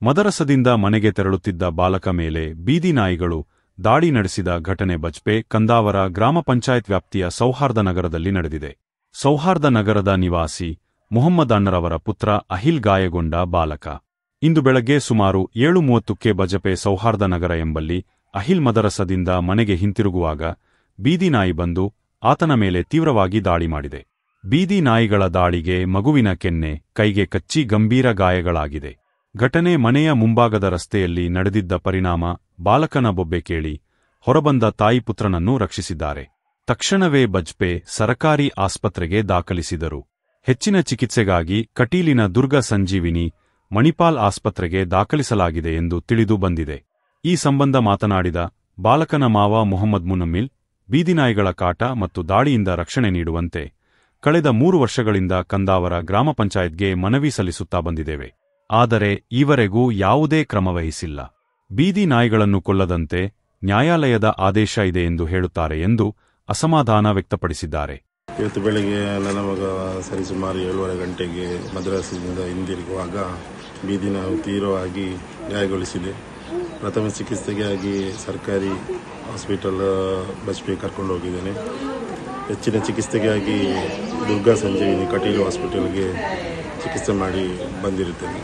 ಮದರಸದಿಂದ ಮನೆಗೆ ತೆರಳುತ್ತಿದ್ದ ಬಾಲಕ ಮೇಲೆ ಬೀದಿ ನಾಯಿಗಳು ದಾಳಿ ನಡೆಸಿದ ಘಟನೆ ಬಜ್ಪೆ ಕಂದಾವರ ಗ್ರಾಮ ಪಂಚಾಯತ್ ವ್ಯಾಪ್ತಿಯ ಸೌಹಾರ್ದ ನಗರದಲ್ಲಿ ನಡೆದಿದೆ. ಸೌಹಾರ್ದ ನಗರದ ನಿವಾಸಿ ಮುಹಮ್ಮದ್ ಅಣ್ಣರವರ ಪುತ್ರ ಅಹಿಲ್ ಗಾಯಗೊಂಡ ಬಾಲಕ. ಇಂದು ಬೆಳಗ್ಗೆ ಸುಮಾರು 7:30ಕ್ಕೆ ಬಜಪೆ ಸೌಹಾರ್ದ ನಗರ ಎಂಬಲ್ಲಿ ಅಹಿಲ್ ಮದರಸದಿಂದ ಮನೆಗೆ ಹಿಂತಿರುಗುವಾಗ ಬೀದಿ ನಾಯಿ ಬಂದು ಆತನ ಮೇಲೆ ತೀವ್ರವಾಗಿ ದಾಳಿ ಮಾಡಿದೆ. ಬೀದಿ ನಾಯಿಗಳ ದಾಳಿಗೆ ಮಗುವಿನ ಕೆನ್ನೆ, ಕೈಗೆ ಕಚ್ಚಿ ಗಂಭೀರ ಗಾಯಗಳಾಗಿದೆ. ಘಟನೆ ಮನೆಯ ಮುಂಭಾಗದ ರಸ್ತೆಯಲ್ಲಿ ನಡೆದಿದ್ದ ಪರಿಣಾಮ ಬಾಲಕನ ಬೊಬ್ಬೆ ಕೇಳಿ ಹೊರಬಂದ ತಾಯಿ ಪುತ್ರನನ್ನು ರಕ್ಷಿಸಿದ್ದಾರೆ. ತಕ್ಷಣವೇ ಬಜ್ಪೆ ಸರಕಾರಿ ಆಸ್ಪತ್ರೆಗೆ ದಾಖಲಿಸಿದರು. ಹೆಚ್ಚಿನ ಚಿಕಿತ್ಸೆಗಾಗಿ ಕಟೀಲಿನ ದುರ್ಗ ಸಂಜೀವಿನಿ ಮಣಿಪಾಲ್ ಆಸ್ಪತ್ರೆಗೆ ದಾಖಲಿಸಲಾಗಿದೆ ಎಂದು ತಿಳಿದು ಬಂದಿದೆ. ಈ ಸಂಬಂಧ ಮಾತನಾಡಿದ ಬಾಲಕನ ಮಾವ ಮೊಹಮ್ಮದ್ ಮುನಮ್ಮಿಲ್, ಬೀದಿನಾಯಿಗಳ ಕಾಟ ಮತ್ತು ದಾಳಿಯಿಂದ ರಕ್ಷಣೆ ನೀಡುವಂತೆ ಕಳೆದ 3 ವರ್ಷಗಳಿಂದ ಕಂದಾವರ ಗ್ರಾಮ ಪಂಚಾಯತ್ಗೆ ಮನವಿ ಸಲ್ಲಿಸುತ್ತಾ ಬಂದಿದ್ದೇವೆ. ಆದರೆ ಈವರೆಗೂ ಯಾವುದೇ ಕ್ರಮವಹಿಸಿಲ್ಲ. ಬೀದಿ ನಾಯಿಗಳನ್ನು ಕೊಲ್ಲದಂತೆ ನ್ಯಾಯಾಲಯದ ಆದೇಶ ಇದೆ ಎಂದು ಹೇಳುತ್ತಾರೆ ಎಂದು ಅಸಮಾಧಾನ ವ್ಯಕ್ತಪಡಿಸಿದ್ದಾರೆ. ಇವತ್ತು ಬೆಳಗ್ಗೆ ನನ್ನ ಮಗ ಸರಿಸುಮಾರು 7:30 ಗಂಟೆಗೆ ಮದ್ರಾಸಿನಿಂದ ಹಿಂದಿರುಗುವಾಗ ಬೀದಿ ನಾಯಿ ತೀವ್ರವಾಗಿ ಗಾಯಗೊಳಿಸಿದೆ. ಪ್ರಥಮ ಚಿಕಿತ್ಸೆಗಾಗಿ ಸರ್ಕಾರಿ ಹಾಸ್ಪಿಟಲ್ ಬಜ್ಪೆ ಕರ್ಕೊಂಡು ಹೋಗಿದ್ದೇನೆ. ಹೆಚ್ಚಿನ ಚಿಕಿತ್ಸೆಗಾಗಿ ದುರ್ಗಾ ಸಂಜೀವಿನಿ ಕಟೀಲು ಹಾಸ್ಪಿಟಲ್ಗೆ ಚಿಕಿತ್ಸೆ ಮಾಡಿ ಬಂದಿರುತ್ತೇನೆ.